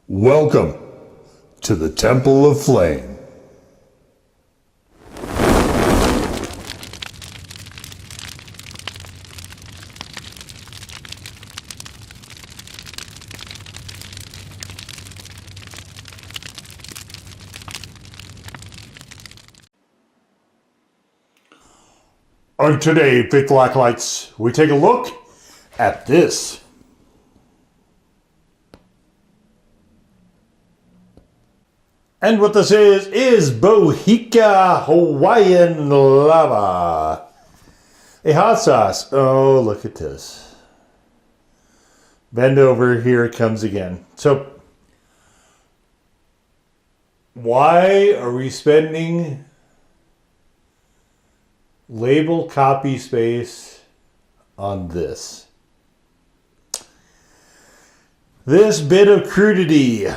Welcome to the Temple of Flame. On today, Faithful Acolytes, we take a look at this. And what this is Bohica Hawaiian lava. A hot sauce. Oh, look at this. Bend over, here it comes again. So, why are we spending label copy space on this? This bit of crudity.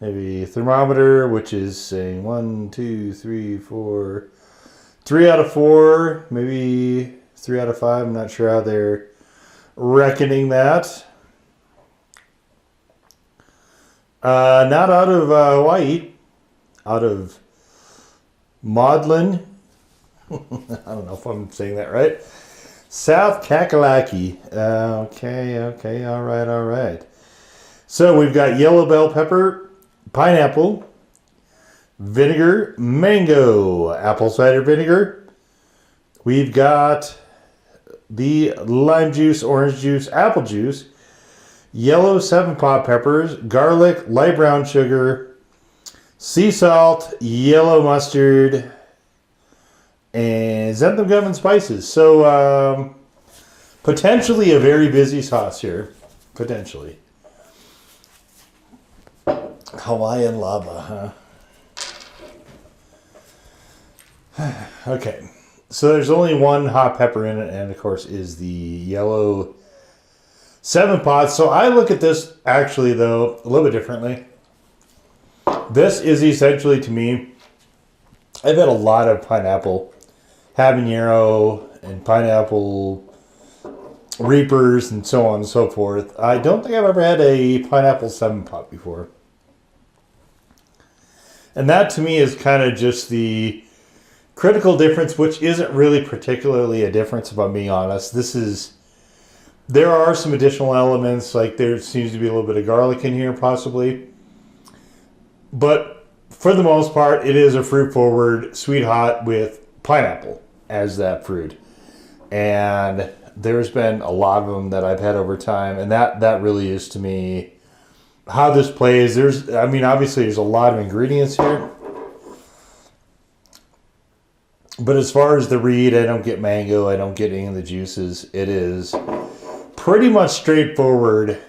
Maybe thermometer, which is saying 1, 2, 3, 4, 3 out of 4, maybe 3 out of 5. I'm not sure how they're reckoning that. Not out of Hawaii, out of Maudlin. I don't know if I'm saying that right. South Kakalaki. Okay, all right. So we've got yellow bell pepper, pineapple, vinegar, mango, apple cider vinegar. We've got the lime juice, orange juice, apple juice, yellow 7-pot peppers, garlic, light brown sugar, sea salt, yellow mustard, and xanthan gum and spices. So potentially a very busy sauce here. Potentially. Hawaiian lava, huh? Okay, so there's only one hot pepper in it, and of course is the yellow 7-pot. So I look at this actually, though, a little bit differently. This is essentially, to me, I've had a lot of pineapple habanero and pineapple reapers and so on and so forth. I don't think I've ever had a pineapple 7-pot before. And that, to me, is kind of just the critical difference, which isn't really particularly a difference, if I'm being honest. There are some additional elements, like there seems to be a little bit of garlic in here, possibly. But for the most part, it is a fruit-forward, sweet hot with pineapple as that fruit. And there's been a lot of them that I've had over time, and that really is, to me, how this plays. Obviously there's a lot of ingredients here, but as far as the read, I don't get mango, I don't get any of the juices. It is pretty much straightforward,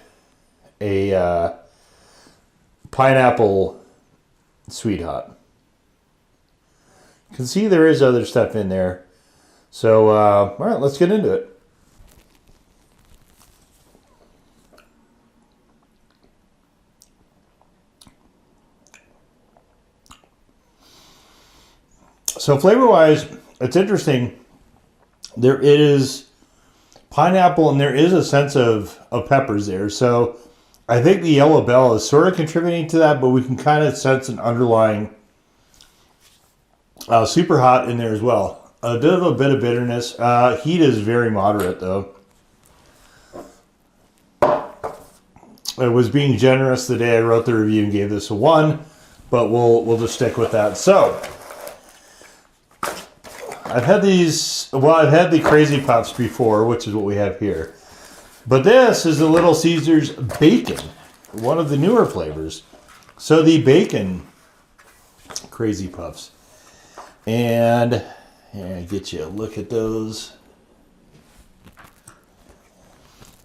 a pineapple sweet hot. You can see there is other stuff in there. So all right, let's get into it. So flavor-wise, it's interesting. There is pineapple and there is a sense of peppers there. So I think the yellow bell is sort of contributing to that, but we can kind of sense an underlying super hot in there as well. A bit of bitterness. Heat is very moderate, though. I was being generous the day I wrote the review and gave this a 1, but we'll just stick with that. So I've had the Crazy Puffs before, which is what we have here. But this is the Little Caesars Bacon, one of the newer flavors. So the bacon Crazy Puffs. And get you a look at those.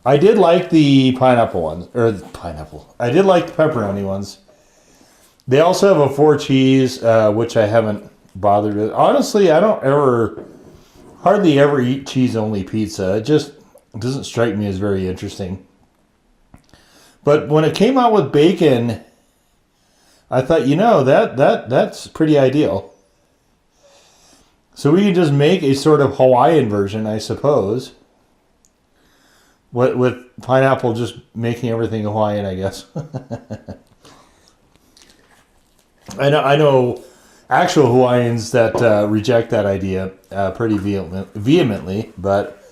I did like the pineapple ones, I did like the pepperoni ones. They also have a 4 cheese, which I haven't bothered with. Honestly, I don't hardly ever eat cheese-only pizza. It just doesn't strike me as very interesting. But when it came out with bacon, I thought, that's pretty ideal. So we can just make a sort of Hawaiian version, I suppose. with pineapple just making everything Hawaiian, I guess. I know actual Hawaiians that reject that idea pretty vehemently, but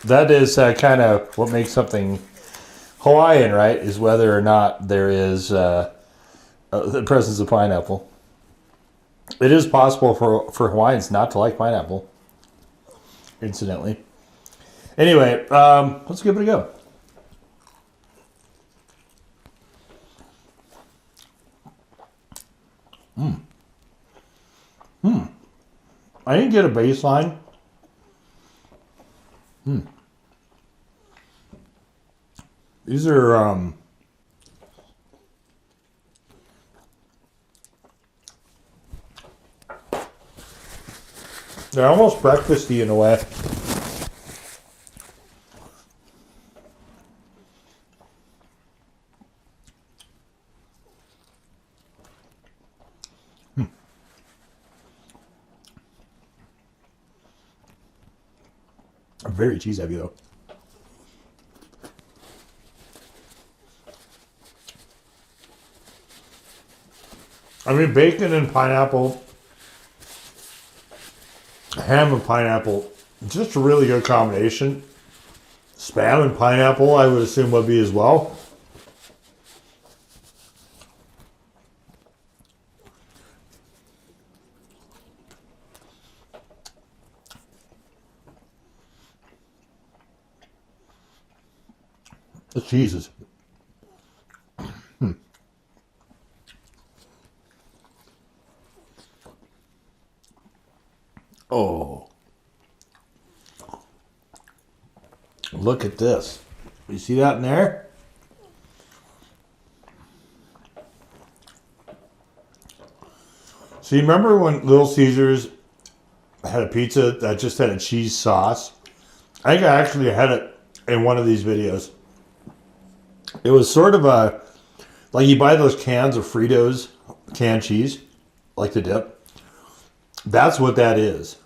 that is kind of what makes something Hawaiian, right? Is whether or not there is the presence of pineapple. It is possible for Hawaiians not to like pineapple, incidentally. Anyway, let's give it a go. I didn't get a baseline. These are they're almost breakfasty in a way. Very cheese heavy though. I mean, bacon and pineapple, ham and pineapple, just a really good combination. Spam and pineapple, I would assume, would be as well. The cheeses. Oh. Look at this. You see that in there? So you remember when Little Caesars had a pizza that just had a cheese sauce? I think I actually had it in one of these videos. It was sort of a, like you buy those cans of Fritos canned cheese, like the dip. That's what that is.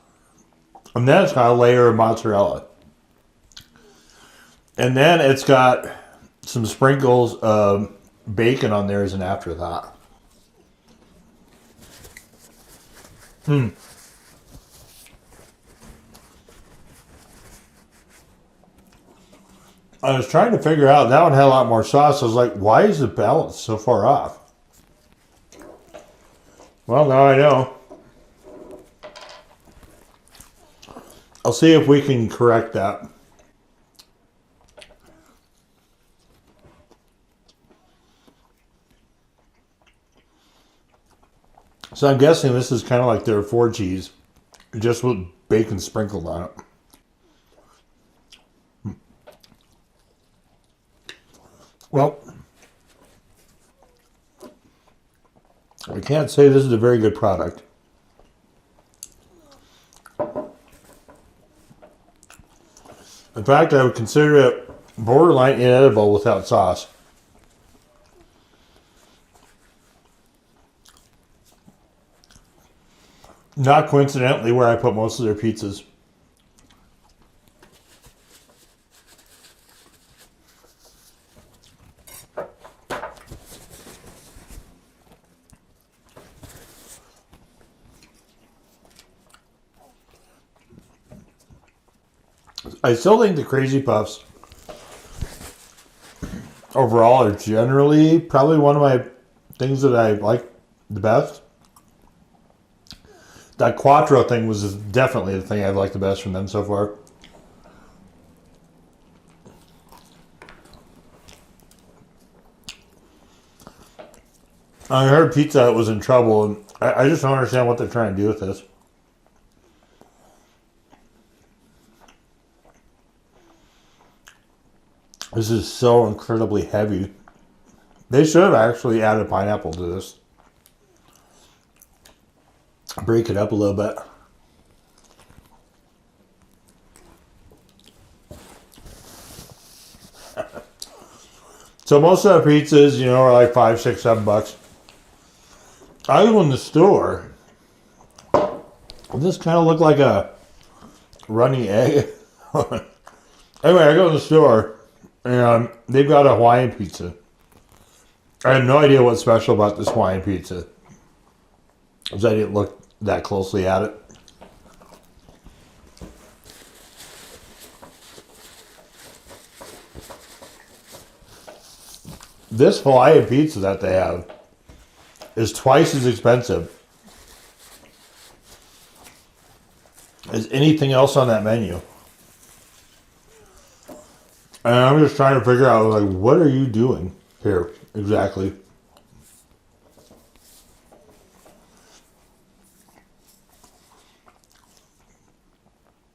And then it's got a layer of mozzarella. And then it's got some sprinkles of bacon on there as an afterthought. I was trying to figure out, that one had a lot more sauce. I was like, why is the balance so far off? Well, now I know. I'll see if we can correct that. So I'm guessing this is kind of like their 4 cheese, just with bacon sprinkled on it. Well, I can't say this is a very good product. In fact, I would consider it borderline inedible without sauce. Not coincidentally where I put most of their pizzas. I still think the Crazy Puffs overall are generally probably one of my things that I like the best. That Quattro thing was definitely the thing I've liked the best from them so far. I heard Pizza Hut was in trouble, and I just don't understand what they're trying to do with this. This is so incredibly heavy. They should have actually added pineapple to this. Break it up a little bit. So most of the pizzas, you know, are like $5, $6, $7. I was in the store. This kind of looked like a runny egg. Anyway, I go to the store, and they've got a Hawaiian pizza. I have no idea what's special about this Hawaiian pizza, because I didn't look that closely at it. This Hawaiian pizza that they have is twice as expensive as anything else on that menu. And I'm just trying to figure out, like, what are you doing here exactly?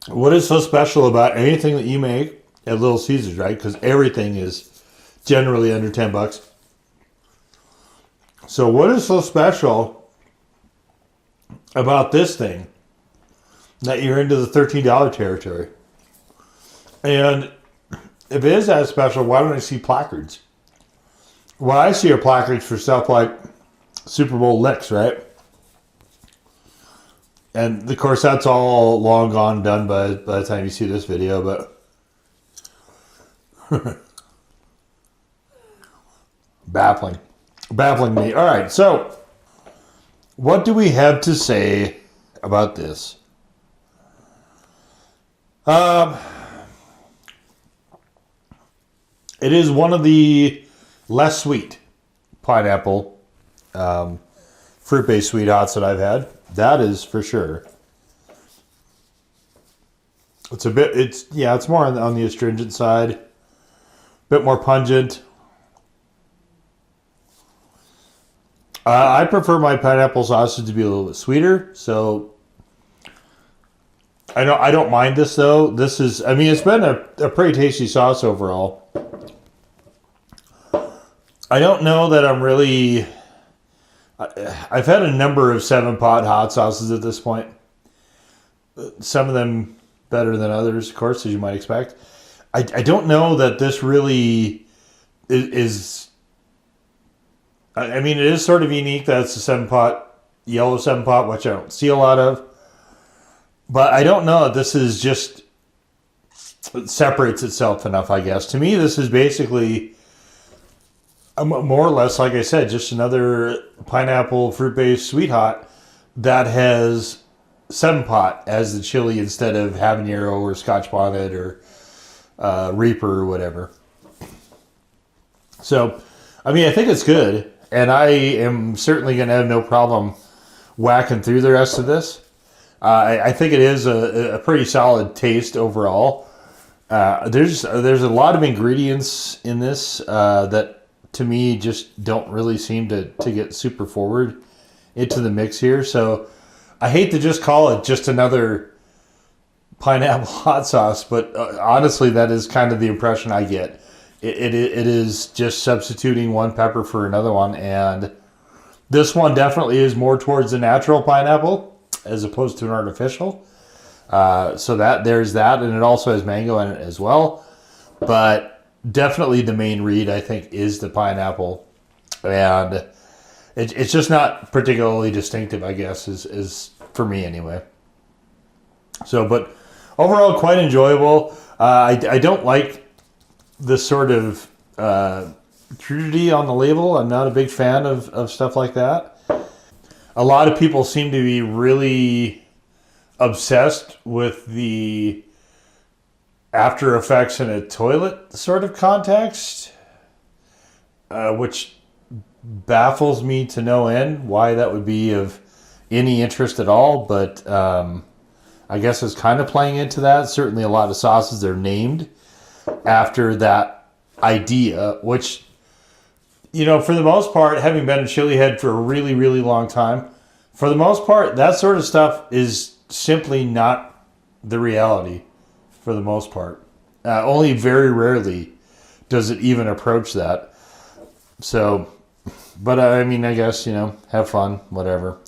What is so special about anything that you make at Little Caesars, right? Because everything is generally under $10. So what is so special about this thing that you're into the $13 territory? And if it is that special, why don't I see placards? What I see are placards for stuff like Super Bowl licks, right? And of course, that's all long gone done by the time you see this video, but baffling me. All right, so what do we have to say about this? It is one of the less sweet pineapple fruit-based sweet hots that I've had. That is for sure. It's more on the astringent side, a bit more pungent. I prefer my pineapple sauces to be a little bit sweeter, so I don't mind this though. This is, I mean, it's been a pretty tasty sauce overall. I don't know that I'm really. I've had a number of 7-pot hot sauces at this point. Some of them better than others, of course, as you might expect. I don't know that this really is. I mean, it is sort of unique that it's a 7-pot, yellow 7-pot, which I don't see a lot of. But I don't know that this is just. It separates itself enough, I guess. To me, this is basically. More or less, like I said, just another pineapple fruit-based sweet hot that has 7-pot as the chili instead of habanero or Scotch bonnet or Reaper or whatever. So, I mean, I think it's good, and I am certainly going to have no problem whacking through the rest of this. I think it is a pretty solid taste overall. There's a lot of ingredients in this that to me just don't really seem to get super forward into the mix here. So I hate to just call it just another pineapple hot sauce, but honestly, that is kind of the impression I get. It is just substituting one pepper for another one, and this one definitely is more towards the natural pineapple as opposed to an artificial. So that there's that, and it also has mango in it as well. But definitely the main read, I think, is the pineapple. And it's just not particularly distinctive, I guess, is for me anyway. So, but overall, quite enjoyable. I don't like this sort of crudity on the label. I'm not a big fan of stuff like that. A lot of people seem to be really obsessed with the after effects in a toilet sort of context, which baffles me to no end why that would be of any interest at all. But I guess it's kind of playing into that. Certainly a lot of sauces are named after that idea, which, you know, for the most part, having been a chili head for a really, really long time, for the most part, that sort of stuff is simply not the reality. For the most part, only very rarely does it even approach that. So, but I mean, I guess, you know, have fun, whatever.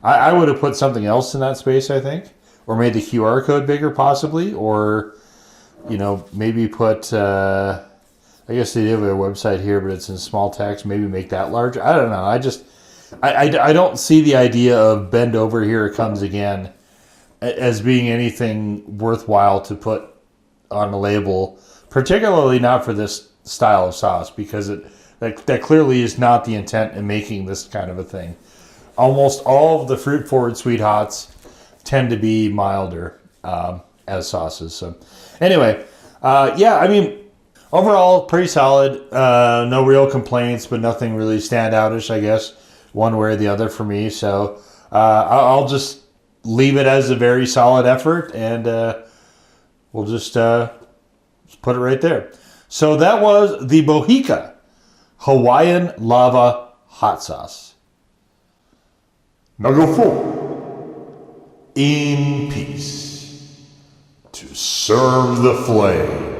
I would have put something else in that space, I think, or made the QR code bigger, possibly, or, you know, maybe put. I guess they do have a website here, but it's in small text. Maybe make that larger. I don't know. I don't see the idea of bend over, here it comes again as being anything worthwhile to put on the label, particularly not for this style of sauce, because that clearly is not the intent in making this kind of a thing. Almost all of the fruit-forward sweet hots tend to be milder as sauces. So anyway, yeah, I mean, overall, pretty solid. No real complaints, but nothing really standoutish, I guess, one way or the other for me. So I'll just leave it as a very solid effort, and we'll just put it right there. So that was the Bohica Hawaiian Lava Hot Sauce. Now go forward in peace to serve the flame.